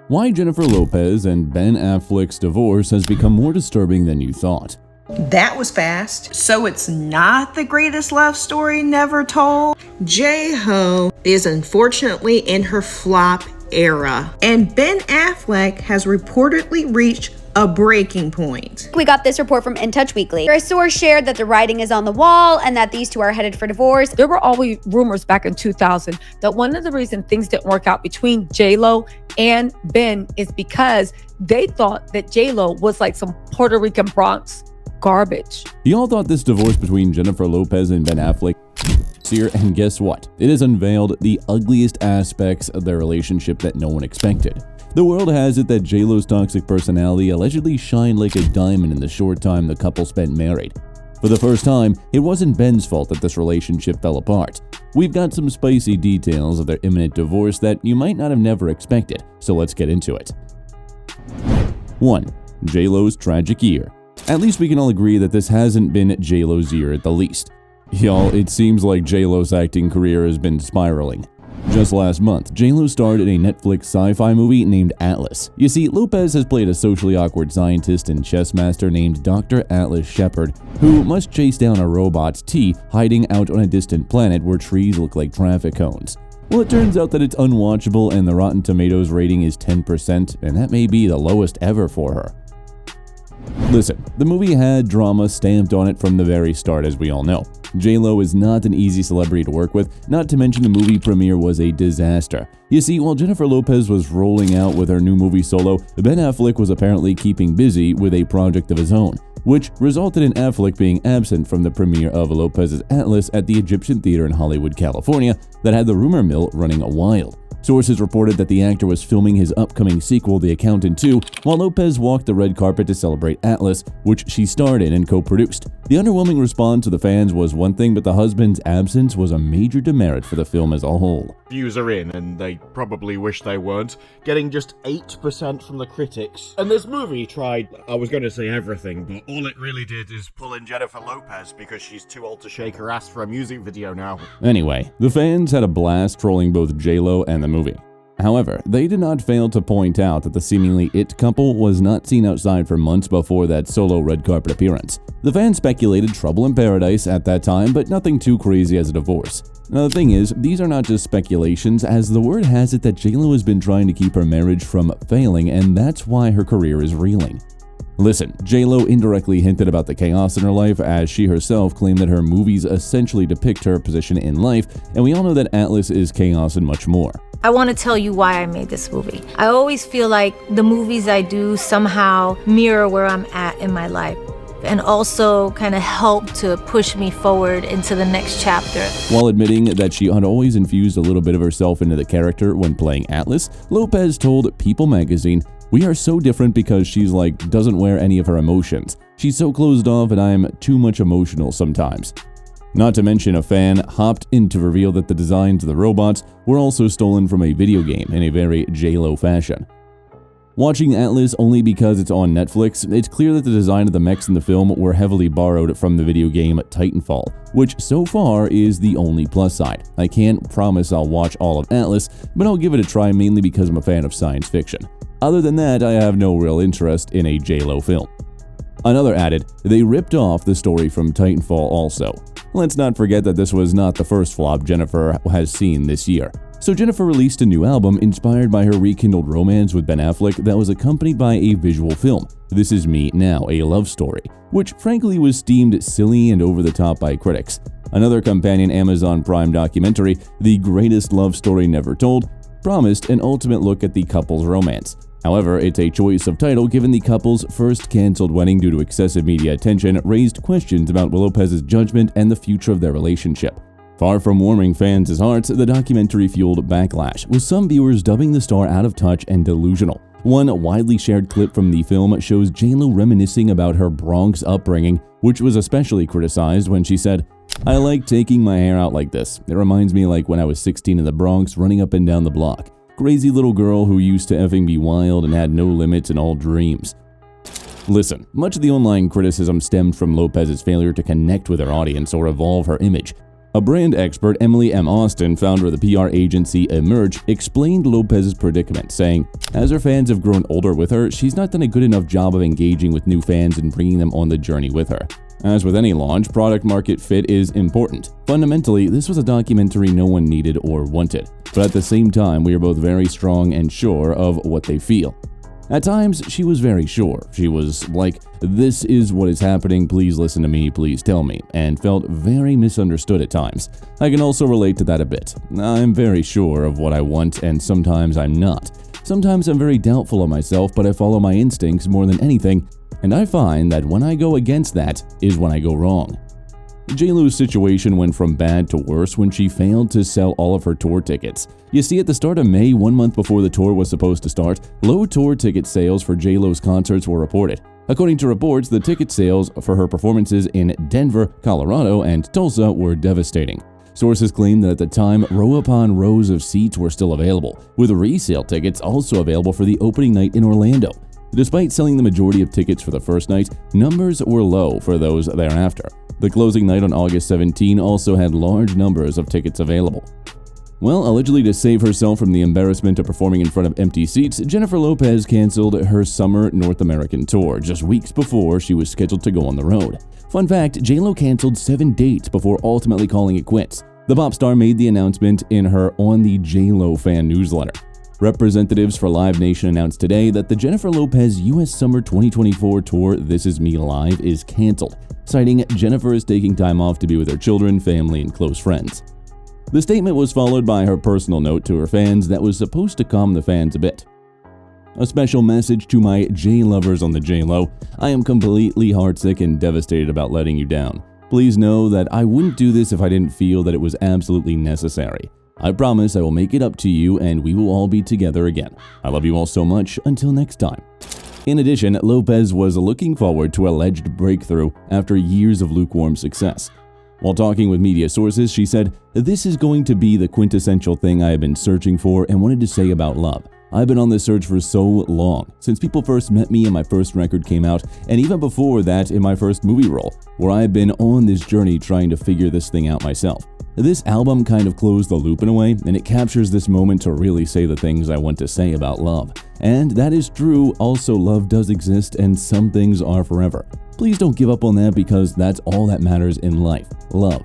Why Jennifer Lopez and Ben Affleck's divorce has become more disturbing than you thought. That was fast. So it's not the greatest love story never told? J-Ho is unfortunately in her flop era, and Ben Affleck has reportedly reached a breaking point. We got this report from In Touch Weekly. A source shared that the writing is on the wall and that these two are headed for divorce. There were always rumors back in 2000 that one of the reasons things didn't work out between J-Lo and Ben is because they thought that J-Lo was like some Puerto Rican Bronx garbage. Y'all thought this divorce between Jennifer Lopez and Ben Affleck here, and guess what? It has unveiled the ugliest aspects of their relationship that no one expected. The world has it that J-Lo's toxic personality allegedly shined like a diamond in the short time the couple spent married. For the first time, it wasn't Ben's fault that this relationship fell apart. We've got some spicy details of their imminent divorce that you might not have never expected, so let's get into it. 1. J-Lo's tragic year. At least we can all agree that this hasn't been J-Lo's year at the least. Y'all, it seems like J-Lo's acting career has been spiraling. Just last month, J-Lo starred in a Netflix sci-fi movie named Atlas. You see, Lopez has played a socially awkward scientist and chess master named Dr. Atlas Shepard, who must chase down a robot T hiding out on a distant planet where trees look like traffic cones. Well, it turns out that it's unwatchable and the Rotten Tomatoes rating is 10%, and that may be the lowest ever for her. Listen, the movie had drama stamped on it from the very start, as we all know. J-Lo is not an easy celebrity to work with, not to mention the movie premiere was a disaster. You see, while Jennifer Lopez was rolling out with her new movie Solo, Ben Affleck was apparently keeping busy with a project of his own, which resulted in Affleck being absent from the premiere of Lopez's Atlas at the Egyptian Theater in Hollywood, California, that had the rumor mill running wild. Sources reported that the actor was filming his upcoming sequel, The Accountant 2, while Lopez walked the red carpet to celebrate Atlas, which she starred in and co-produced. The underwhelming response to the fans was one thing, but the husband's absence was a major demerit for the film as a whole. Views are in, and they probably wish they weren't, getting just 8% from the critics. And this movie tried, I was going to say everything, but all it really did is pull in Jennifer Lopez because she's too old to shake her ass for a music video now. Anyway, the fans had a blast trolling both J-Lo and the movie. However, they did not fail to point out that the seemingly it couple was not seen outside for months before that solo red carpet appearance. The fans speculated trouble in paradise at that time, but nothing too crazy as a divorce. Now the thing is, these are not just speculations, as the word has it that J-Lo has been trying to keep her marriage from failing, and that's why her career is reeling. Listen, J-Lo indirectly hinted about the chaos in her life, as she herself claimed that her movies essentially depict her position in life, and we all know that Atlas is chaos and much more. I want to tell you why I made this movie. I always feel like the movies I do somehow mirror where I'm at in my life, and also kind of help to push me forward into the next chapter. While admitting that she had always infused a little bit of herself into the character when playing Atlas, Lopez told People magazine, "We are so different because she's doesn't wear any of her emotions. She's so closed off and I'm too much emotional sometimes." Not to mention, a fan hopped in to reveal that the designs of the robots were also stolen from a video game in a very J-Lo fashion. Watching Atlas only because it's on Netflix, it's clear that the design of the mechs in the film were heavily borrowed from the video game Titanfall, which so far is the only plus side. I can't promise I'll watch all of Atlas, but I'll give it a try mainly because I'm a fan of science fiction. Other than that, I have no real interest in a J-Lo film. Another added, they ripped off the story from Titanfall also. Let's not forget that this was not the first flop Jennifer has seen this year. So Jennifer released a new album inspired by her rekindled romance with Ben Affleck that was accompanied by a visual film, This Is Me Now, a love story, which frankly was deemed silly and over the top by critics. Another companion Amazon Prime documentary, The Greatest Love Story Never Told, promised an ultimate look at the couple's romance. However, it's a choice of title given the couple's first canceled wedding due to excessive media attention raised questions about Lopez's judgment and the future of their relationship. Far from warming fans' hearts, the documentary fueled backlash, with some viewers dubbing the star out of touch and delusional. One widely shared clip from the film shows J-Lo reminiscing about her Bronx upbringing, which was especially criticized when she said, "I like taking my hair out like this. It reminds me like when I was 16 in the Bronx running up and down the block. Crazy little girl who used to effing be wild and had no limits in all dreams." Listen, much of the online criticism stemmed from Lopez's failure to connect with her audience or evolve her image. A brand expert, Emily M. Austin, founder of the PR agency Emerge, explained Lopez's predicament, saying, "As her fans have grown older with her, she's not done a good enough job of engaging with new fans and bringing them on the journey with her. As with any launch, product market fit is important. Fundamentally, this was a documentary no one needed or wanted, but at the same time, we are both very strong and sure of what they feel." At times, she was very sure. She was like, "This is what is happening, please listen to me, please tell me," and felt very misunderstood at times. I can also relate to that a bit. I'm very sure of what I want, and sometimes I'm not. Sometimes I'm very doubtful of myself, but I follow my instincts more than anything, and I find that when I go against that is when I go wrong. J-Lo's situation went from bad to worse when she failed to sell all of her tour tickets. You see, at the start of May, 1 month before the tour was supposed to start, low tour ticket sales for J-Lo's concerts were reported. According to reports, the ticket sales for her performances in Denver, Colorado, and Tulsa were devastating. Sources claim that at the time, row upon rows of seats were still available, with resale tickets also available for the opening night in Orlando. Despite selling the majority of tickets for the first night, numbers were low for those thereafter. The closing night on August 17 also had large numbers of tickets available. Well, allegedly to save herself from the embarrassment of performing in front of empty seats, Jennifer Lopez canceled her summer North American tour just weeks before she was scheduled to go on the road. Fun fact, J-Lo canceled 7 dates before ultimately calling it quits. The pop star made the announcement in her On the J-Lo fan newsletter. Representatives for Live Nation announced today that the Jennifer Lopez U.S. Summer 2024 tour This Is Me Live is canceled, citing Jennifer is taking time off to be with her children, family, and close friends. The statement was followed by her personal note to her fans that was supposed to calm the fans a bit. A special message to my J-lovers on the J-Lo: I am completely heartsick and devastated about letting you down. Please know that I wouldn't do this if I didn't feel that it was absolutely necessary. I promise I will make it up to you and we will all be together again. I love you all so much. Until next time. In addition, Lopez was looking forward to alleged breakthrough after years of lukewarm success. While talking with media sources, she said, "This is going to be the quintessential thing I have been searching for and wanted to say about love. I've been on this search for so long, since people first met me and my first record came out, and even before that in my first movie role, where I've been on this journey trying to figure this thing out myself. This album kind of closed the loop in a way, and it captures this moment to really say the things I want to say about love. And that is true, also love does exist and some things are forever. Please don't give up on that because that's all that matters in life, love."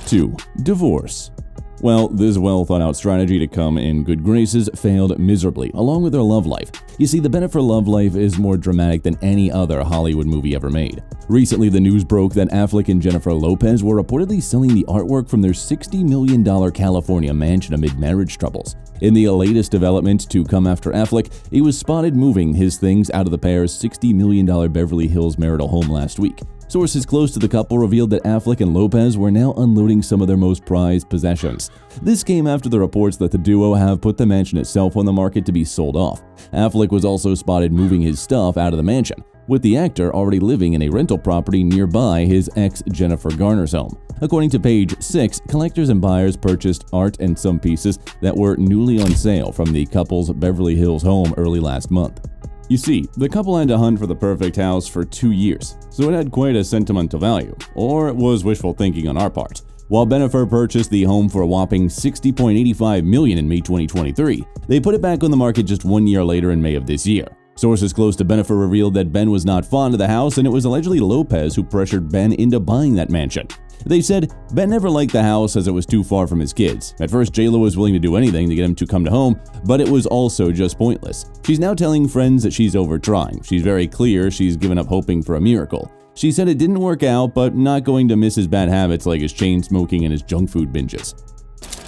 2. Divorce. Well, this well-thought-out strategy to come in good graces failed miserably, along with her love life. You see, the benefit for love life is more dramatic than any other Hollywood movie ever made. Recently, the news broke that Affleck and Jennifer Lopez were reportedly selling the artwork from their $60 million California mansion amid marriage troubles. In the latest development to come after Affleck, he was spotted moving his things out of the pair's $60 million Beverly Hills marital home last week. Sources close to the couple revealed that Affleck and Lopez were now unloading some of their most prized possessions. This came after the reports that the duo have put the mansion itself on the market to be sold off. Affleck was also spotted moving his stuff out of the mansion, with the actor already living in a rental property nearby his ex Jennifer Garner's home. According to page 6, collectors and buyers purchased art and some pieces that were newly on sale from the couple's Beverly Hills home early last month. You see, the couple had to hunt for the perfect house for 2 years, so it had quite a sentimental value, or it was wishful thinking on our part. While Jennifer purchased the home for a whopping $60.85 million in May 2023, they put it back on the market just 1 year later in May of this year. Sources close to Jennifer revealed that Ben was not fond of the house, and it was allegedly Lopez who pressured Ben into buying that mansion. They said Ben never liked the house as it was too far from his kids. At first, J-Lo was willing to do anything to get him to come to home, but it was also just pointless. She's now telling friends that she's over trying. She's very clear she's given up hoping for a miracle. She said it didn't work out, but not going to miss his bad habits like his chain smoking and his junk food binges.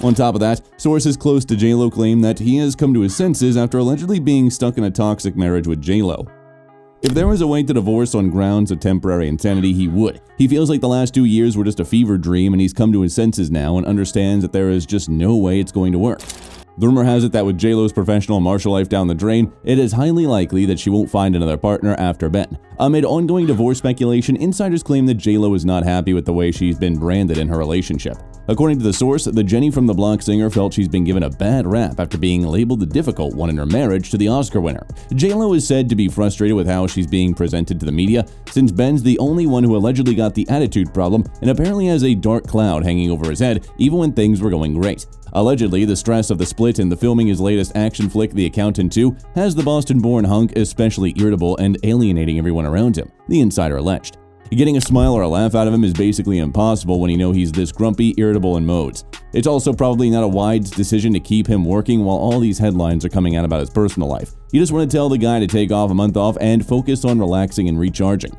On top of that, sources close to J-Lo claim that he has come to his senses after allegedly being stuck in a toxic marriage with J-Lo. If there was a way to divorce on grounds of temporary insanity, he would. He feels like the last 2 years were just a fever dream, and he's come to his senses now and understands that there is just no way it's going to work. The rumor has it that with J-Lo's professional and martial life down the drain, it is highly likely that she won't find another partner after Ben. Amid ongoing divorce speculation, insiders claim that J-Lo is not happy with the way she's been branded in her relationship. According to the source, the Jenny from the Block singer felt she's been given a bad rap after being labeled the difficult one in her marriage to the Oscar winner. J-Lo is said to be frustrated with how she's being presented to the media, since Ben's the only one who allegedly got the attitude problem and apparently has a dark cloud hanging over his head even when things were going great. Allegedly, the stress of the split and the filming his latest action flick, The Accountant 2, has the Boston-born hunk especially irritable and alienating everyone around him, the insider alleged. Getting a smile or a laugh out of him is basically impossible when you know he's this grumpy, irritable in modes. It's also probably not a wise decision to keep him working while all these headlines are coming out about his personal life. You just want to tell the guy to take off a month off and focus on relaxing and recharging.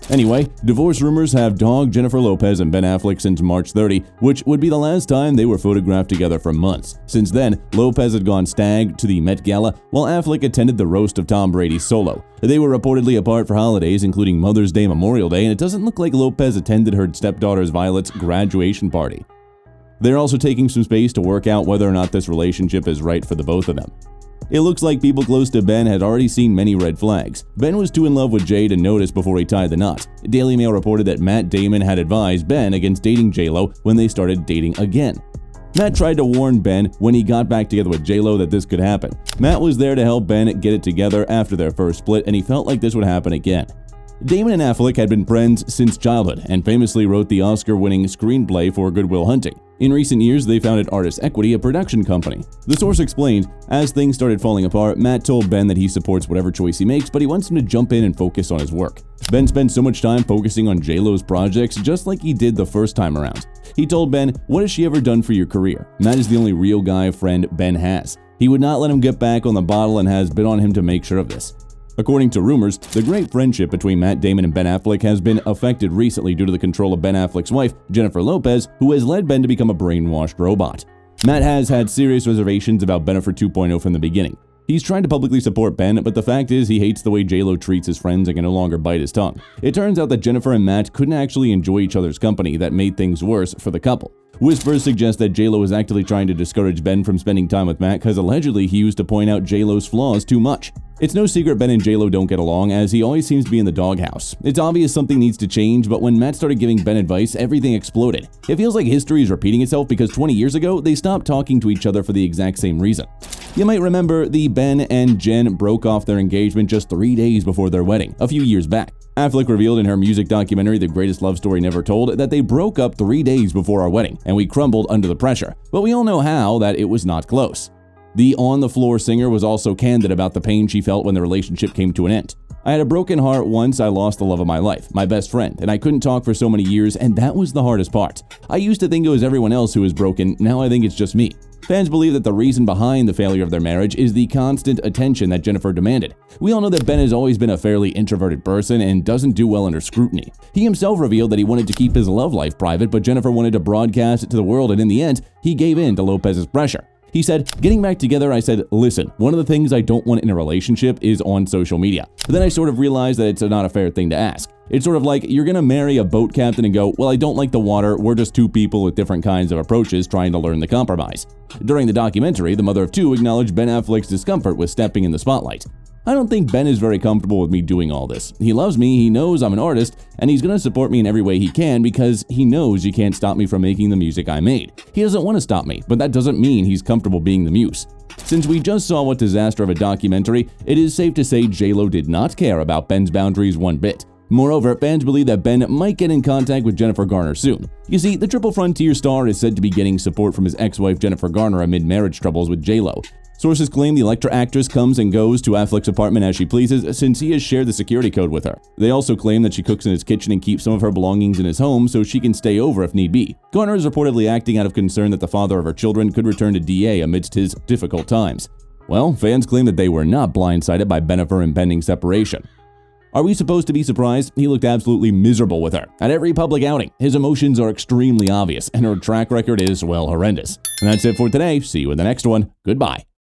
Anyway, divorce rumors have dogged Jennifer Lopez and Ben Affleck since March 30, which would be the last time they were photographed together for months. Since then, Lopez had gone stag to the Met Gala, while Affleck attended the roast of Tom Brady solo. They were reportedly apart for holidays, including Mother's Day, Memorial Day, and it doesn't look like Lopez attended her stepdaughter Violet's graduation party. They're also taking some space to work out whether or not this relationship is right for the both of them. It looks like people close to Ben had already seen many red flags. Ben was too in love with Jay to notice before he tied the knot. Daily Mail reported that Matt Damon had advised Ben against dating J-Lo when they started dating again. Matt tried to warn Ben when he got back together with J-Lo that this could happen. Matt was there to help Ben get it together after their first split, and he felt like this would happen again. Damon and Affleck had been friends since childhood and famously wrote the Oscar-winning screenplay for Good Will Hunting. In recent years, they founded Artist Equity, a production company. The source explained, as things started falling apart, Matt told Ben that he supports whatever choice he makes, but he wants him to jump in and focus on his work. Ben spent so much time focusing on J-Lo's projects, just like he did the first time around. He told Ben, "What has she ever done for your career?" Matt is the only real guy friend Ben has. He would not let him get back on the bottle and has been on him to make sure of this. According to rumors, the great friendship between Matt Damon and Ben Affleck has been affected recently due to the control of Ben Affleck's wife, Jennifer Lopez, who has led Ben to become a brainwashed robot. Matt has had serious reservations about Bennifer 2.0 from the beginning. He's trying to publicly support Ben, but the fact is he hates the way J-Lo treats his friends and can no longer bite his tongue. It turns out that Jennifer and Matt couldn't actually enjoy each other's company that made things worse for the couple. Whispers suggest that J-Lo is actively trying to discourage Ben from spending time with Matt because allegedly he used to point out J-Lo's flaws too much. It's no secret Ben and J-Lo don't get along, as he always seems to be in the doghouse. It's obvious something needs to change, but when Matt started giving Ben advice, everything exploded. It feels like history is repeating itself because 20 years ago, they stopped talking to each other for the exact same reason. You might remember the Ben and Jen broke off their engagement just 3 days before their wedding, a few years back. Affleck revealed in her music documentary The Greatest Love Story Never Told that they broke up 3 days before our wedding, and we crumbled under the pressure. But we all know how that it was not close. The on-the-floor singer was also candid about the pain she felt when the relationship came to an end. "I had a broken heart once I lost the love of my life, my best friend, and I couldn't talk for so many years, and that was the hardest part. I used to think it was everyone else who was broken, now I think it's just me." Fans believe that the reason behind the failure of their marriage is the constant attention that Jennifer demanded. We all know that Ben has always been a fairly introverted person and doesn't do well under scrutiny. He himself revealed that he wanted to keep his love life private, but Jennifer wanted to broadcast it to the world, and in the end, he gave in to Lopez's pressure. He said, "Getting back together, I said, listen, one of the things I don't want in a relationship is on social media. But then I sort of realized that it's not a fair thing to ask. It's sort of like you're gonna marry a boat captain and go, well, I don't like the water, we're just two people with different kinds of approaches trying to learn the compromise." During the documentary, the mother of two acknowledged Ben Affleck's discomfort with stepping in the spotlight. "I don't think Ben is very comfortable with me doing all this. He loves me, he knows I'm an artist, and he's gonna support me in every way he can because he knows you can't stop me from making the music I made. He doesn't want to stop me, but that doesn't mean he's comfortable being the muse." Since we just saw what disaster of a documentary, it is safe to say J-Lo did not care about Ben's boundaries one bit. Moreover, fans believe that Ben might get in contact with Jennifer Garner soon. You see, the Triple Frontier star is said to be getting support from his ex-wife Jennifer Garner amid marriage troubles with J-Lo. Sources claim the Elektra actress comes and goes to Affleck's apartment as she pleases since he has shared the security code with her. They also claim that she cooks in his kitchen and keeps some of her belongings in his home so she can stay over if need be. Garner is reportedly acting out of concern that the father of her children could return to DA amidst his difficult times. Well, fans claim that they were not blindsided by Bennifer impending separation. Are we supposed to be surprised? He looked absolutely miserable with her. At every public outing, his emotions are extremely obvious, and her track record is, well, horrendous. And that's it for today. See you in the next one. Goodbye.